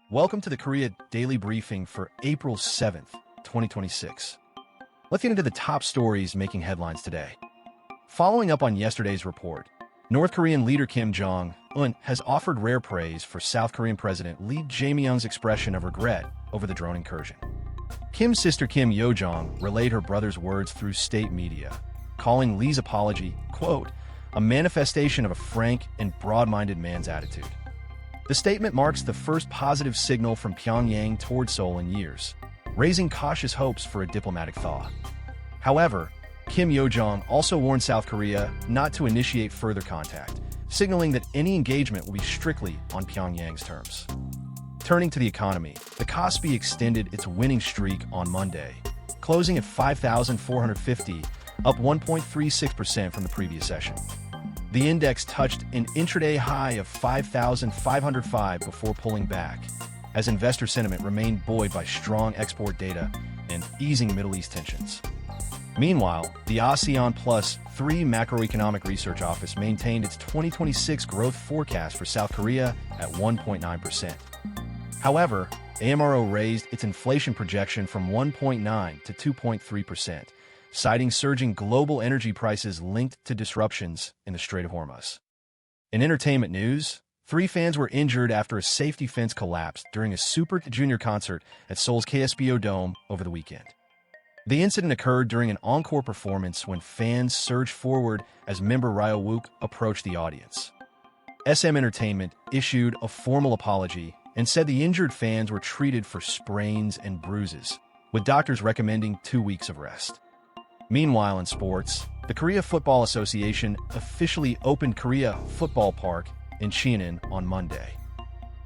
Welcome to the Korea Daily Briefing for April 7th, 2026. Let's get into the top stories making headlines today. Following up on yesterday's report, North Korean leader Kim Jong-un has offered rare praise for South Korean President Lee Jae-myung's expression of regret over the drone incursion. Kim's sister Kim Yo-jong relayed her brother's words through state media, calling Lee's apology, quote, a manifestation of a frank and broad-minded man's attitude. The statement marks the first positive signal from Pyongyang toward Seoul in years, raising cautious hopes for a diplomatic thaw. However, Kim Yo-jong also warned South Korea not to initiate further contact, signaling that any engagement will be strictly on Pyongyang's terms. Turning to the economy, the Kospi extended its winning streak on Monday, closing at 5,450, up 1.36% from the previous session. The index touched an intraday high of 5,505 before pulling back, as investor sentiment remained buoyed by strong export data and easing Middle East tensions. Meanwhile, the ASEAN Plus 3 Macroeconomic Research Office maintained its 2026 growth forecast for South Korea at 1.9%. However, AMRO raised its inflation projection from 1.9 to 2.3%, citing surging global energy prices linked to disruptions in the Strait of Hormuz. In entertainment news, 3 fans were injured after a safety fence collapsed during a Super Junior concert at Seoul's KSBO Dome over the weekend. The incident occurred during an encore performance when fans surged forward as member Ryo Wook approached the audience. SM Entertainment issued a formal apology and said the injured fans were treated for sprains and bruises, with doctors recommending 2 weeks of rest. Meanwhile, in sports, the Korea Football Association officially opened Korea Football Park in Cheonan on Monday.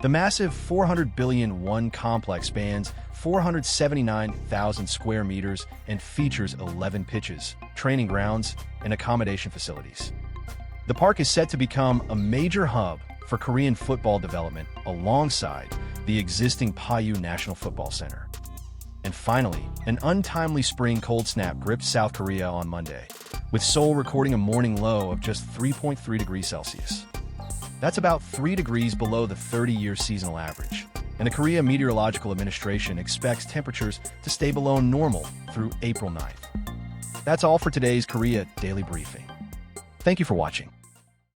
The massive 400 billion won complex spans 479,000 square meters and features 11 pitches, training grounds, and accommodation facilities. The park is set to become a major hub for Korean football development alongside the existing Paju National Football Center. And finally, an untimely spring cold snap gripped South Korea on Monday, with Seoul recording a morning low of just 3.3 degrees Celsius. That's about 3 degrees below the 30-year seasonal average, and the Korea Meteorological Administration expects temperatures to stay below normal through April 9th. That's all for today's Korea Daily Briefing. Thank you for watching.